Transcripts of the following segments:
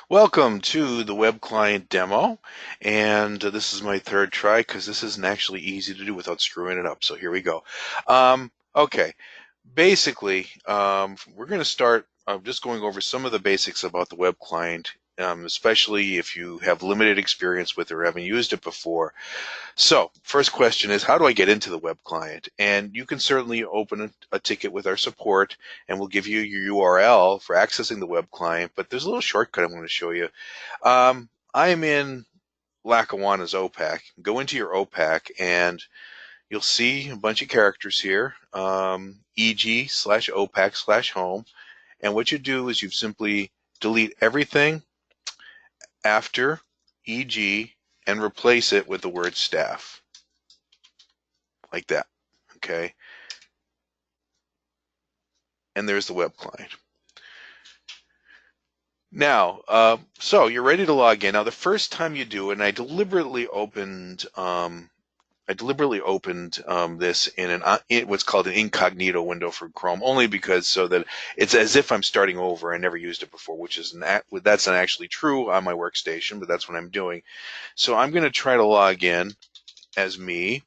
Welcome to the web client demo, and this is my third try because this isn't actually easy to do without screwing it up. So here we go. Okay, basically, we're going to start just going over some of the basics about the web client, especially if you have limited experience with it or haven't used it before. So, first question is, how do I get into the web client? And you can certainly open a ticket with our support, and we'll give you your URL for accessing the web client. But there's a little shortcut I'm going to show you. I am in Lackawanna's OPAC. Go into your OPAC, and you'll see a bunch of characters here, eg/OPAC/home. And what you do is you simply delete everything after eg and replace it with the word staff, like that. Okay, and there's the web client. Now, so you're ready to log in. Now, the first time you do it, and I deliberately opened this in what's called an incognito window for Chrome, only because so that it's as if I'm starting over. I never used it before, which is that's not actually true on my workstation, but that's what I'm doing. So I'm going to try to log in as me,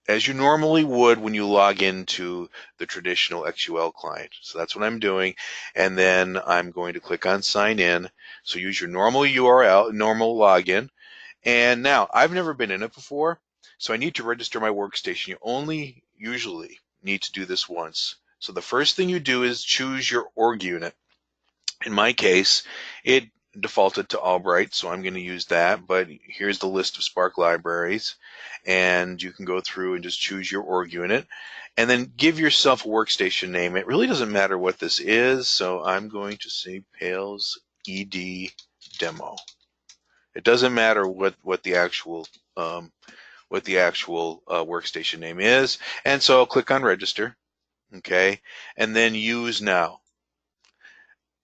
as you normally would when you log into the traditional XUL client. So that's what I'm doing. And then I'm going to click on sign in. So use your normal URL, normal login. And now I've never been in it before, so I need to register my workstation. You only usually need to do this once. So the first thing you do is choose your org unit. In my case, it defaulted to Albright, so I'm going to use that, but here's the list of Spark libraries, and you can go through and just choose your org unit, and then give yourself a workstation name. It really doesn't matter what this is, so I'm going to say Pales ED Demo. It doesn't matter what the actual workstation name is, and so I'll click on register, okay, and then use now.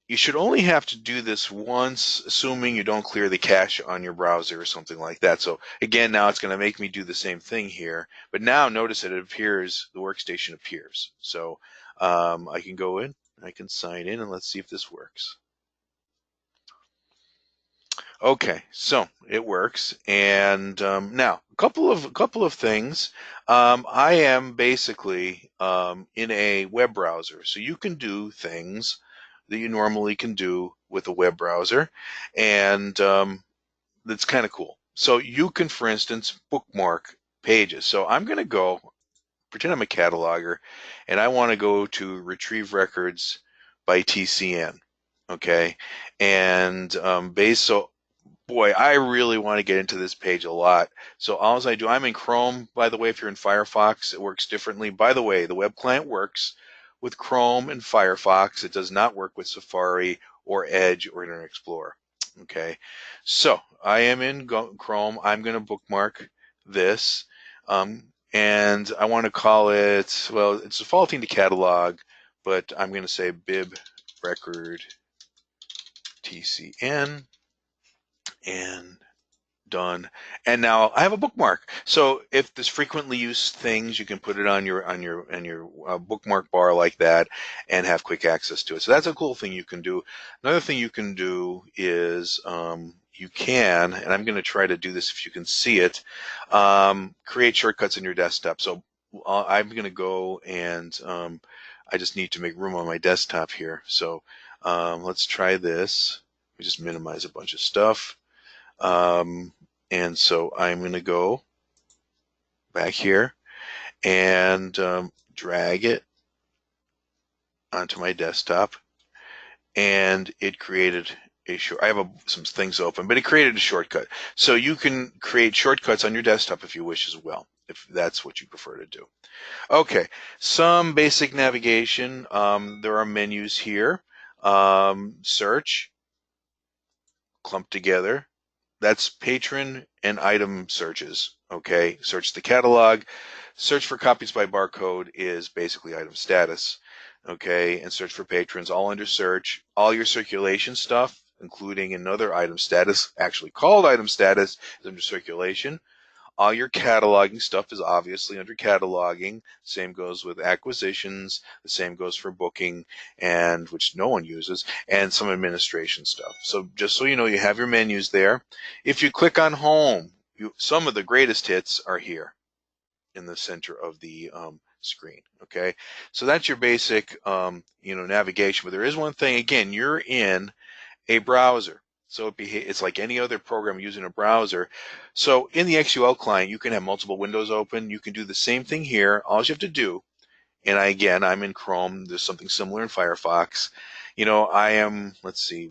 You should only have to do this once, assuming you don't clear the cache on your browser or something like that. So again, now it's going to make me do the same thing here. But now notice that it appears, the workstation appears. So I can go in, I can sign in, and let's see if this works. Okay, so it works. And now a couple of things. I am basically in a web browser, so you can do things that you normally can do with a web browser, and that's kind of cool. So you can, for instance, bookmark pages. So I'm going to go pretend I'm a cataloger, and I want to go to retrieve records by TCN. Okay, and so boy, I really want to get into this page a lot. So all I do, I'm in Chrome, by the way. If you're in Firefox, it works differently. By the way, the web client works with Chrome and Firefox. It does not work with Safari or Edge or Internet Explorer. Okay, so I am in Chrome. I'm going to bookmark this, and I want to call it, well, it's defaulting to catalog, but I'm going to say bib record TCN, and done. And now I have a bookmark. So if there's frequently used things, you can put it on your bookmark bar like that and have quick access to it. So that's a cool thing you can do. Another thing you can do is you can, and I'm going to try to do this if you can see it, create shortcuts in your desktop. So I'm going to go and I just need to make room on my desktop here. So let's try this. We just minimize a bunch of stuff. And so I'm going to go back here and drag it onto my desktop, and it created I have some things open, but it created a shortcut. So you can create shortcuts on your desktop if you wish as well, if that's what you prefer to do. Okay, some basic navigation. There are menus here. Search, clumped together. That's patron and item searches. Okay, search the catalog. Search for copies by barcode is basically item status. Okay, and search for patrons, all under search. All your circulation stuff, including another item status, actually called item status, is under circulation. All your cataloging stuff is obviously under cataloging. Same goes with acquisitions. The same goes for booking, and which no one uses, and some administration stuff. So just so you know, you have your menus there. If you click on home, some of the greatest hits are here in the center of the screen. Okay, so that's your basic navigation. But there is one thing. Again, you're in a browser. So it's like any other program using a browser. So in the XUL client, you can have multiple windows open. You can do the same thing here. All you have to do, and I'm in Chrome. There's something similar in Firefox. I am, let's see,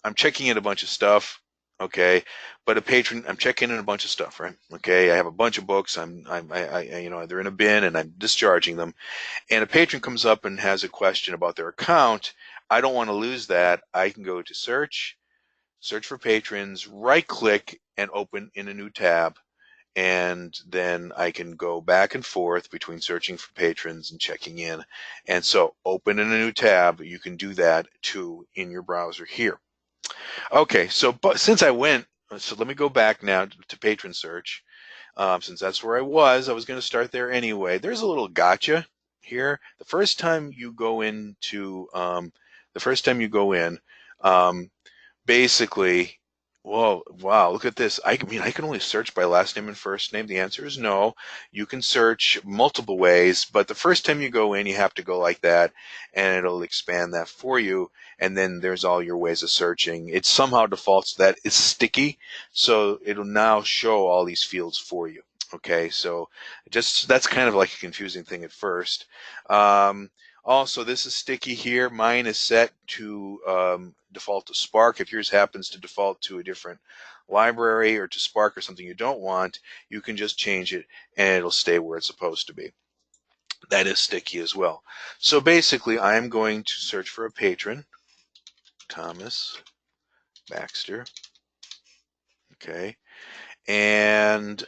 I'm checking in a bunch of stuff. Okay, but I'm checking in a bunch of stuff, right? Okay, I have a bunch of books. They're in a bin, and I'm discharging them. And a patron comes up and has a question about their account. I don't want to lose that. I can go to search for patrons, right click, and open in a new tab. And then I can go back and forth between searching for patrons and checking in. And so open in a new tab, you can do that too in your browser here. Okay, but since so let me go back now to patron search. Since that's where I was going to start there anyway. There's a little gotcha here. The first time you go in, basically, whoa, wow, look at this. I can only search by last name and first name. The answer is no. You can search multiple ways, but the first time you go in, you have to go like that, and it'll expand that for you. And then there's all your ways of searching. It somehow defaults that it's sticky, so it'll now show all these fields for you. Okay, so that's kind of like a confusing thing at first. Also, this is sticky here. Mine is set to default to Spark. If yours happens to default to a different library or to Spark or something you don't want, you can just change it and it'll stay where it's supposed to be. That is sticky as well. So basically, I am going to search for a patron, Thomas Baxter. Okay, and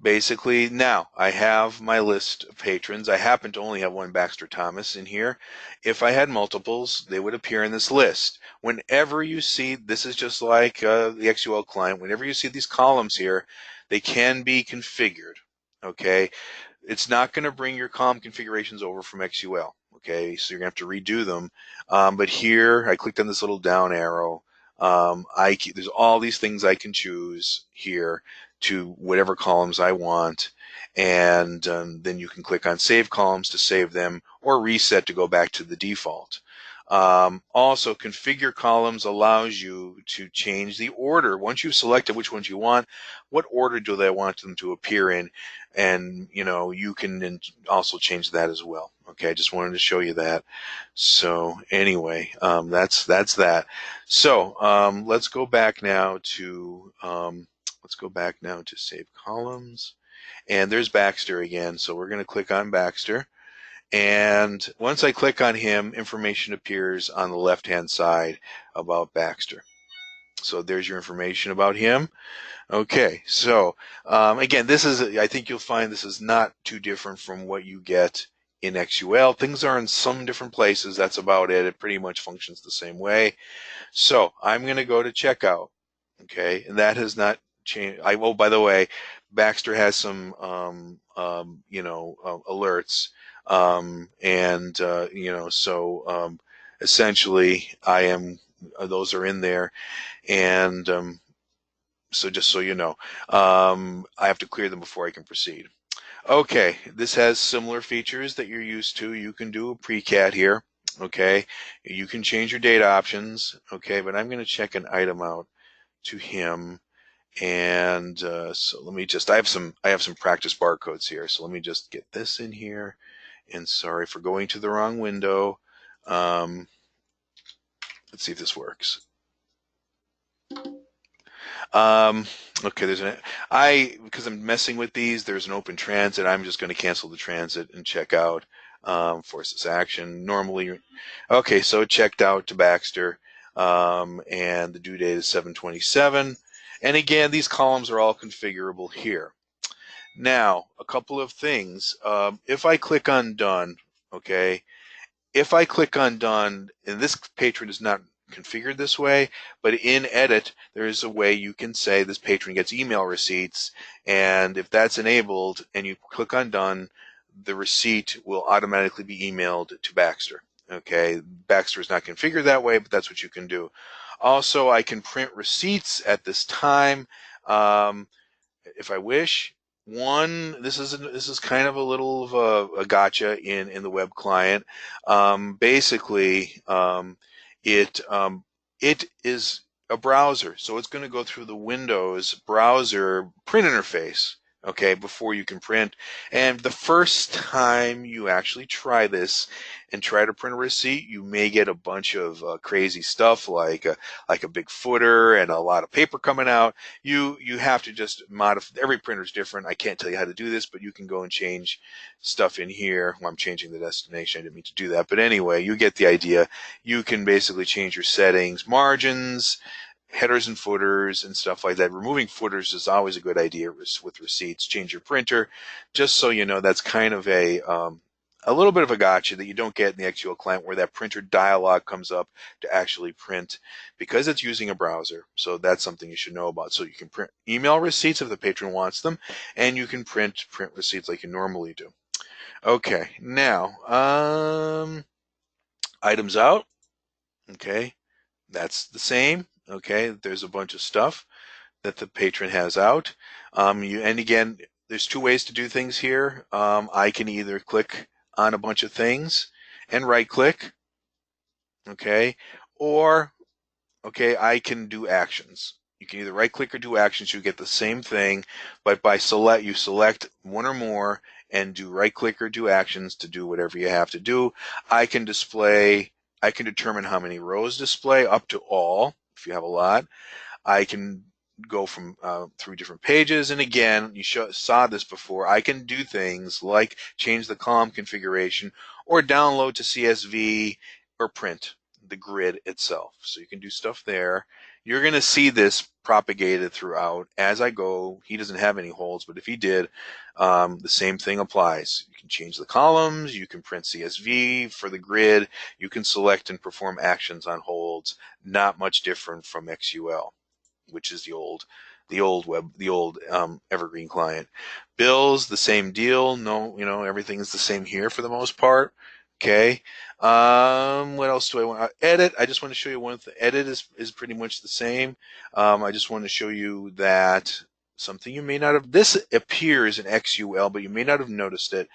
basically, now I have my list of patrons. I happen to only have one Baxter Thomas in here. If I had multiples, they would appear in this list. Whenever you see, this is just like the XUL client, whenever you see these columns here, they can be configured. Okay, it's not going to bring your column configurations over from XUL. Okay, so you're going to have to redo them. But here, I clicked on this little down arrow. There's all these things I can choose here to whatever columns I want, and then you can click on Save Columns to save them, or Reset to go back to the default. Also, Configure Columns allows you to change the order. Once you've selected which ones you want, what order do they want them to appear in? And you can also change that as well. Okay, I just wanted to show you that. So anyway, that's that. So let's go back now to Save Columns, and there's Baxter again. So we're going to click on Baxter. And once I click on him, information appears on the left-hand side about Baxter. So there's your information about him. Okay, so again, I think you'll find this is not too different from what you get in XUL. Things are in some different places. That's about it. It pretty much functions the same way. So I'm going to go to checkout. Okay, and that has not changed. Oh, by the way, Baxter has some alerts. Essentially those are in there, and so just so you know, I have to clear them before I can proceed. Okay, this has similar features that you're used to. You can do a pre-cat here. Okay, you can change your data options. Okay, but I'm going to check an item out to him. And so let me I have some practice barcodes here. So let me just get this in here. And sorry for going to the wrong window. Let's see if this works. Okay, because I'm messing with these, there's an open transit. I'm just going to cancel the transit and check out. Force this action. Normally, okay, so it checked out to Baxter, and the due date is 7/27. And again, these columns are all configurable here. Now, a couple of things. If I click on Done, okay, if I click on Done, and this patron is not configured this way, but in Edit, there is a way you can say this patron gets email receipts, and if that's enabled and you click on Done, the receipt will automatically be emailed to Baxter. Okay, Baxter is not configured that way, but that's what you can do. Also, I can print receipts at this time. If I wish. This is kind of a little of a gotcha in the web client. Basically, it is a browser, so it's going to go through the Windows browser print interface. Okay, before you can print. And the first time you actually try this and try to print a receipt, you may get a bunch of crazy stuff like a big footer and a lot of paper coming out. You have to just modify. Every printer is different. I can't tell you how to do this, but you can go and change stuff in here. Well, I'm changing the destination. I didn't mean to do that, but anyway, you get the idea. You can basically change your settings, margins, headers and footers and stuff like that. Removing footers is always a good idea with receipts. Change your printer, just so you know. That's kind of a little bit of a gotcha that you don't get in the XUL client, where that printer dialog comes up to actually print, because it's using a browser. So that's something you should know about. So you can print email receipts if the patron wants them, and you can print receipts like you normally do. Okay, now items out. Okay, that's the same. Okay, there's a bunch of stuff that the patron has out. And again, there's two ways to do things here. I can either click on a bunch of things and right click, okay, or okay, I can do actions. You can either right click or do actions. You get the same thing, but you select one or more and do right click or do actions to do whatever you have to do. I can determine how many rows display, up to all if you have a lot. I can go from through different pages, and again, you saw this before. I can do things like change the column configuration, or download to CSV, or print the grid itself. So you can do stuff there. You're going to see this propagated throughout as I go. He doesn't have any holds, but if he did, the same thing applies. You can change the columns, you can print CSV for the grid, you can select and perform actions on holds. Not much different from XUL, which is the old Evergreen client. Bills, the same deal. No, everything is the same here for the most part. Okay. What else do I want? Edit. I just want to show you one thing. Edit is pretty much the same. I just want to show you that something you may not have. This appears in XUL, but you may not have noticed it.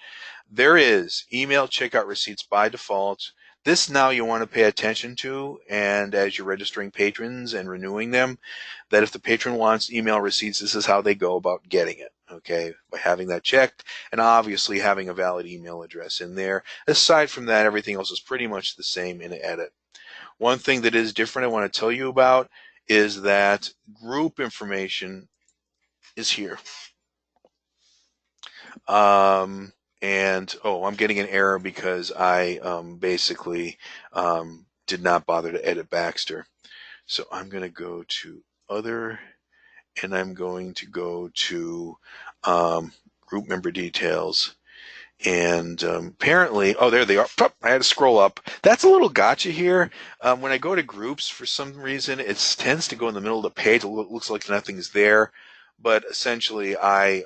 There is email checkout receipts by default. This now you want to pay attention to, and as you're registering patrons and renewing them, that if the patron wants email receipts, this is how they go about getting it. Okay, by having that checked, and obviously having a valid email address in there. Aside from that, everything else is pretty much the same in Edit. One thing that is different I want to tell you about is that group information is here. And I'm getting an error because I basically did not bother to edit Baxter. So I'm going to go to Other, and I'm going to go to Group Member Details. And apparently, there they are. I had to scroll up. That's a little gotcha here. When I go to groups, for some reason, it tends to go in the middle of the page. It looks like nothing's there. But essentially, I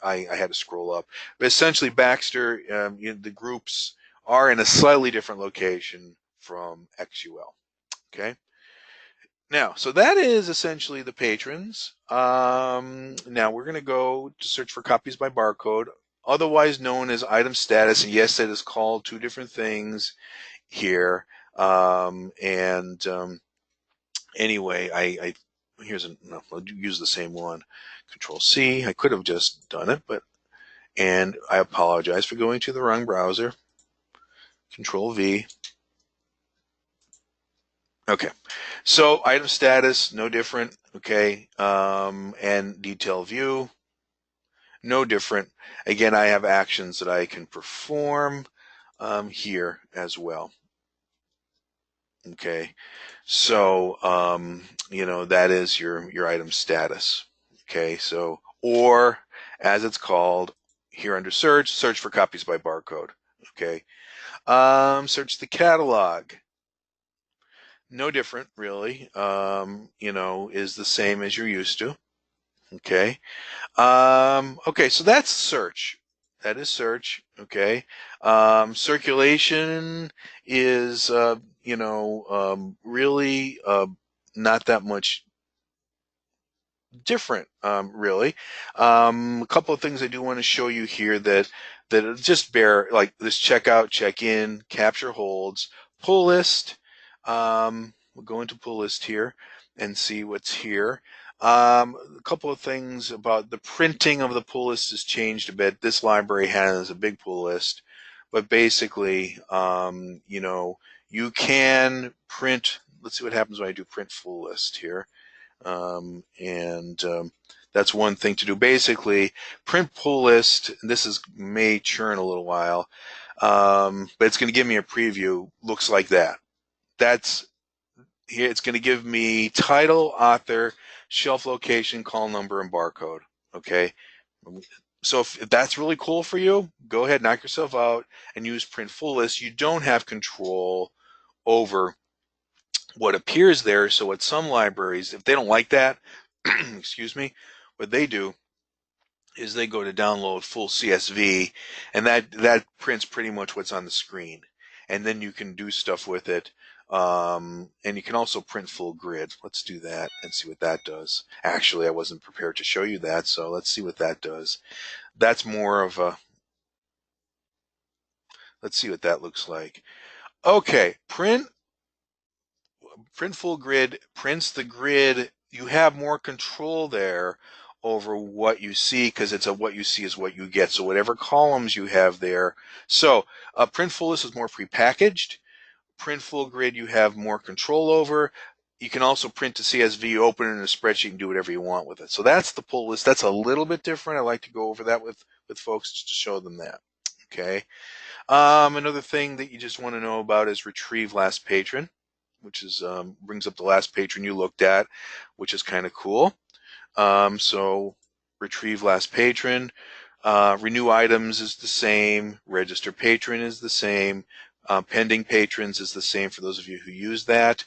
had to scroll up. But essentially, Baxter, the groups are in a slightly different location from XUL. Okay. Now, so that is essentially the patrons. Now we're going to go to search for copies by barcode, otherwise known as item status. And yes, it is called two different things here. Anyway, I'll use the same one. Control C. I could have just done it, and I apologize for going to the wrong browser. Control V. Okay, so item status, no different. Okay, and detail view, no different. Again, I have actions that I can perform here as well. Okay, so that is your item status. Okay, so, or as it's called here under search for copies by barcode. Okay, search the catalog. No different, really. Is the same as you're used to. Okay. Okay, so that's search. That is search. Okay. Circulation is, really not that much different, really. A couple of things I do want to show you here that just bear, like this checkout, check in, capture holds, pull list. We'll go into pull list here and see what's here. A couple of things about the printing of the pull list has changed a bit. This library has a big pull list, but basically, you can print. Let's see what happens when I do print full list here. And that's one thing to do. Basically, print pull list, and may churn a little while, but it's going to give me a preview. Looks like that. That's here. It's going to give me title, author, shelf location, call number, and barcode. Okay. So if that's really cool for you, go ahead, knock yourself out, and use print full list. You don't have control over what appears there. So at some libraries, if they don't like that, excuse me, what they do is they go to download full CSV, and that prints pretty much what's on the screen, and then you can do stuff with it. And you can also print full grid. Let's do that and see what that does. Actually, I wasn't prepared to show you that, so let's see what that does. That's more of a, let's see what that looks like. Okay, print full grid prints the grid. You have more control there over what you see, because it's a what you see is what you get. So whatever columns you have there. So print full list is more prepackaged. Print full grid you have more control over. You can also print to CSV, open it in a spreadsheet, and do whatever you want with it. So that's the pull list. That's a little bit different. I like to go over that with folks just to show them that. Okay. Another thing that you just want to know about is retrieve last patron, which is brings up the last patron you looked at, which is kind of cool. So retrieve last patron, renew items is the same, register patron is the same, pending patrons is the same for those of you who use that.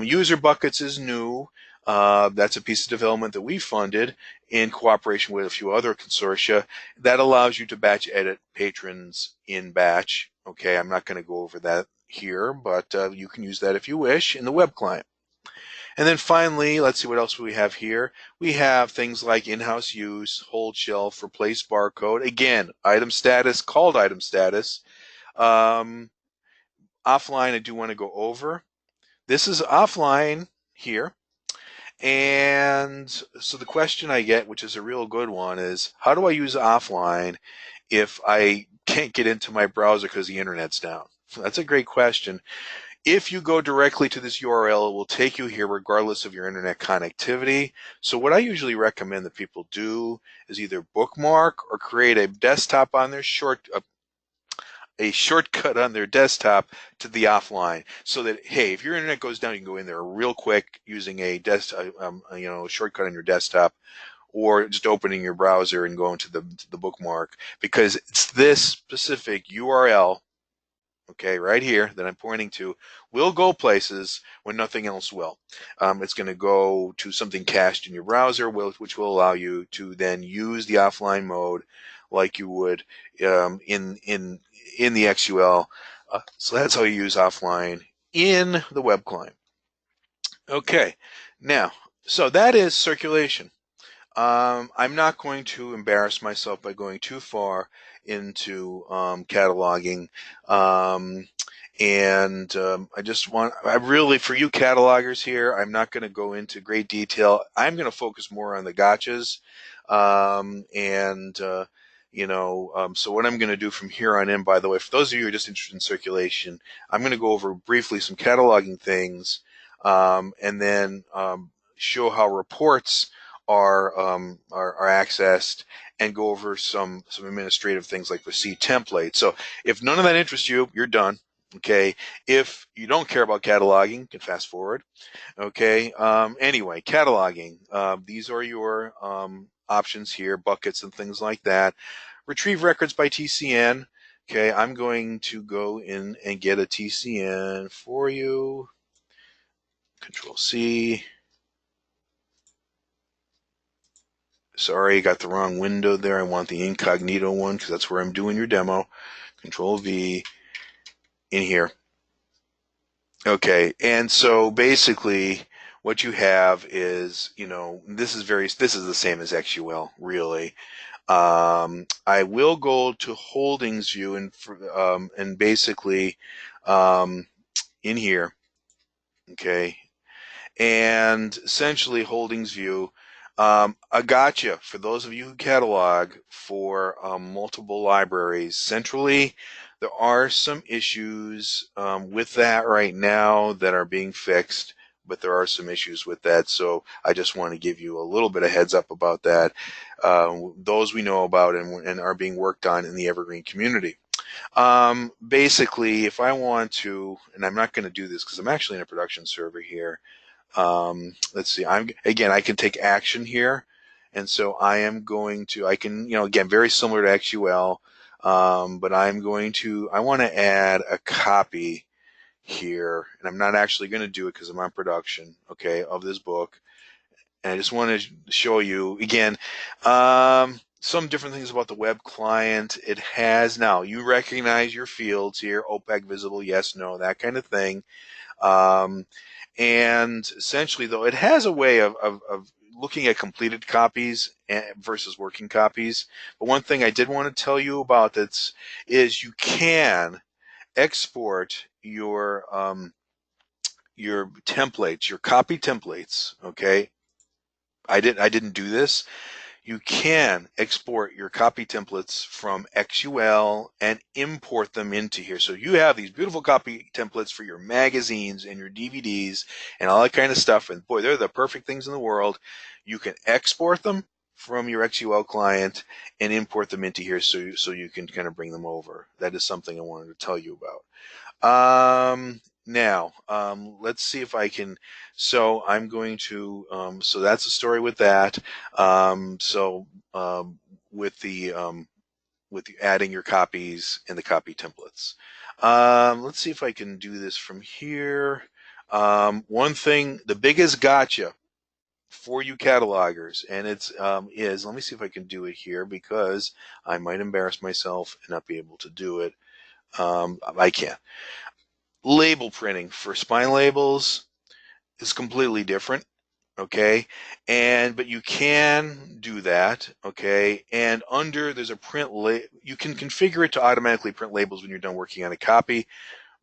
User buckets is new. That's a piece of development that we funded in cooperation with a few other consortia that allows you to batch edit patrons in batch. Okay, I'm not going to go over that here, but you can use that if you wish in the web client. And then finally, let's see what else we have here. We have things like in-house use, hold shelf, replace barcode. Again, item status, called item status. Offline, I do want to go over. This is offline here. And so the question I get, which is a real good one, is how do I use offline if I can't get into my browser because the internet's down? That's a great question. If you go directly to this URL, it will take you here regardless of your internet connectivity. So what I usually recommend that people do is either bookmark or create a desktop on their a shortcut on their desktop to the offline, so that, hey, if your internet goes down, you can go in there real quick using a shortcut on your desktop, or just opening your browser and going to the bookmark, because it's this specific URL, okay, right here that I'm pointing to, will go places when nothing else will. It's going to go to something cached in your browser, which will allow you to then use the offline mode like you would in the XUL. So that's how you use offline in the web client. Okay, now, so that is circulation. I'm not going to embarrass myself by going too far into cataloging. I really, for you catalogers here, I'm not going to go into great detail. I'm going to focus more on the gotchas. So what I'm going to do from here on in, by the way, for those of you who are just interested in circulation, I'm going to go over briefly some cataloging things, and then show how reports are accessed, and go over some administrative things like receipt templates. So if none of that interests you, you're done. Okay. If you don't care about cataloging, you can fast forward. Okay. Anyway, cataloging. These are your options here, buckets and things like that. Retrieve records by TCN. Okay, I'm going to go in and get a TCN for you. Control C. Sorry, got the wrong window there. I want the incognito one because that's where I'm doing your demo. Control V in here. Okay, and so basically what you have is, this is the same as XUL, really. I will go to holdings view and basically um, in here, okay, and essentially holdings view. A gotcha for those of you who catalog for multiple libraries centrally. There are some issues with that right now that are being fixed, but there are some issues with that. So I just want to give you a little bit of heads up about that. Those we know about and are being worked on in the Evergreen community. Basically, if I want to, and I'm not going to do this because I'm actually in a production server here. Let's see. I can take action here, and so I can, again, very similar to XUL, but I want to add a copy here, and I'm not actually going to do it because I'm on production, okay, of this book, and I just want to show you again. Some different things about the web client. It has now, you recognize your fields here, OPAC visible, yes, no, that kind of thing. And essentially, though, it has a way of looking at completed copies versus working copies. But one thing I did want to tell you about this is you can export your templates, your copy templates. Okay, I didn't do this. You can export your copy templates from XUL and import them into here. So you have these beautiful copy templates for your magazines and your DVDs and all that kind of stuff. And boy, they're the perfect things in the world. You can export them from your XUL client and import them into here so you can kind of bring them over. That is something I wanted to tell you about. Now, let's see if I can. So I'm going to. So that's the story with that. So with the adding your copies and the copy templates. Let's see if I can do this from here. One thing, the biggest gotcha for you catalogers, and is let me see if I can do it here because I might embarrass myself and not be able to do it. I can. Label printing for spine labels is completely different, okay? But you can do that, okay? And there's a you can configure it to automatically print labels when you're done working on a copy.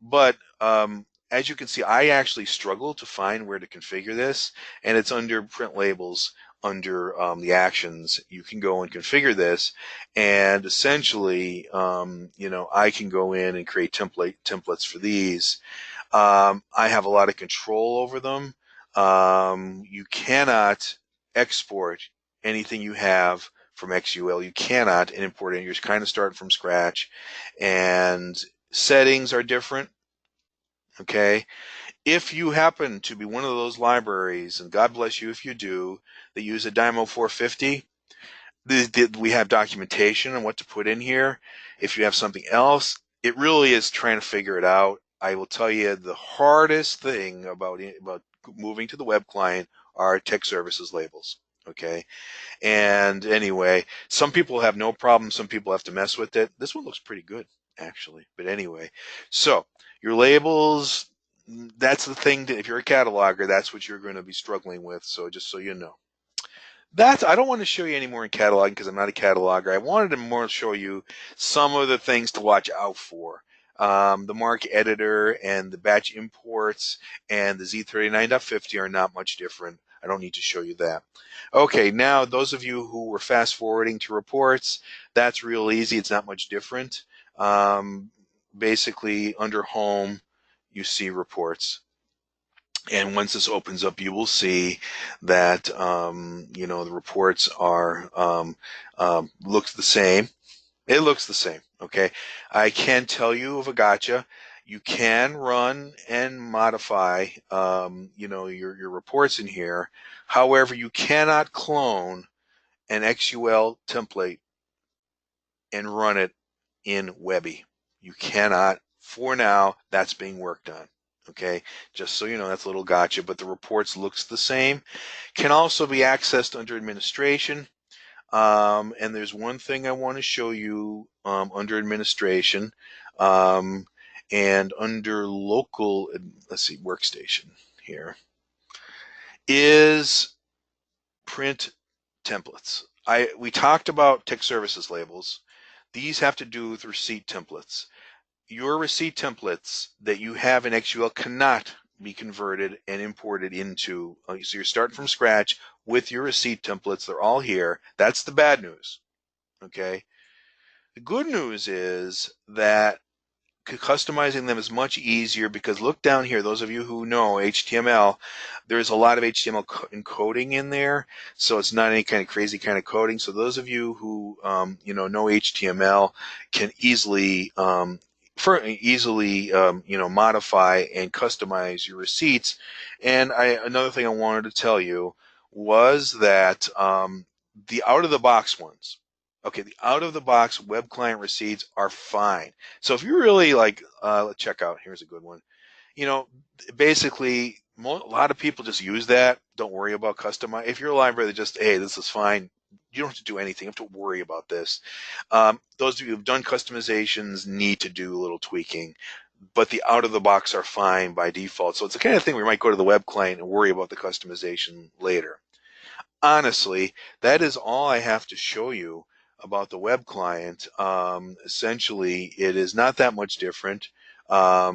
But as you can see, I actually struggle to find where to configure this, and it's under print labels under the actions. You can go and configure this, and essentially, I can go in and create templates for these. I have a lot of control over them. You cannot export anything you have from XUL. You cannot import it. You're kind of starting from scratch, and settings are different. Okay, if you happen to be one of those libraries, and God bless you if you do, that use a Dymo 450, we have documentation on what to put in here. If you have something else, it really is trying to figure it out. I will tell you the hardest thing about moving to the web client are tech services labels. Okay, and anyway, some people have no problem. Some people have to mess with it. This one looks pretty good, actually. But anyway, so your labels, that's the thing. If you're a cataloger, that's what you're going to be struggling with. So just so you know. I don't want to show you any more in cataloging because I'm not a cataloger. I wanted to more show you some of the things to watch out for. The Mark editor and the batch imports and the Z39.50 are not much different. I don't need to show you that. Okay, now those of you who were fast forwarding to reports, that's real easy. It's not much different. Basically, under home, you see reports. And once this opens up, you will see that the reports are looks the same. It looks the same. Okay, I can tell you of a gotcha. You can run and modify your reports in here. However, you cannot clone an XUL template and run it in Webby. You cannot. For now, that's being worked on. Okay, just so you know, that's a little gotcha, but the reports looks the same. Can also be accessed under administration. And there's one thing I want to show you under administration and under local, let's see, workstation here is print templates. We talked about tech services labels. These have to do with receipt templates. Your receipt templates that you have in XUL cannot be converted and imported into, so you're starting from scratch with your receipt templates. They're all here. That's the bad news. Okay. The good news is that customizing them is much easier because look down here, those of you who know HTML, there's a lot of HTML encoding in there, so it's not any kind of crazy kind of coding. So those of you who know HTML can easily modify and customize your receipts. And another thing I wanted to tell you was that the out of the box ones. Okay, the out-of-the-box web client receipts are fine. So if you really like, check out, here's a good one. You know, basically, a lot of people just use that. Don't worry about customize. If you're a library that just, hey, this is fine, you don't have to do anything. You don't have to worry about this. Those of you who've done customizations need to do a little tweaking, but the out-of-the-box are fine by default. So it's the kind of thing where you might go to the web client and worry about the customization later. Honestly, that is all I have to show you about the web client. Essentially, it is not that much different. But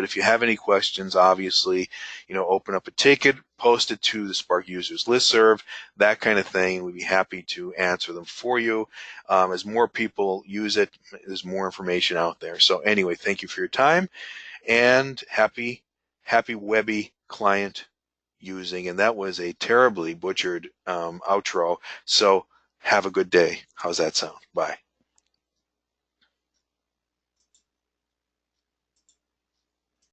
if you have any questions, obviously, open up a ticket, post it to the Spark users listserv, that kind of thing. We'd be happy to answer them for you. As more people use it, there's more information out there. So anyway, thank you for your time and happy Webby client using. And that was a terribly butchered outro. So have a good day. How's that sound? Bye.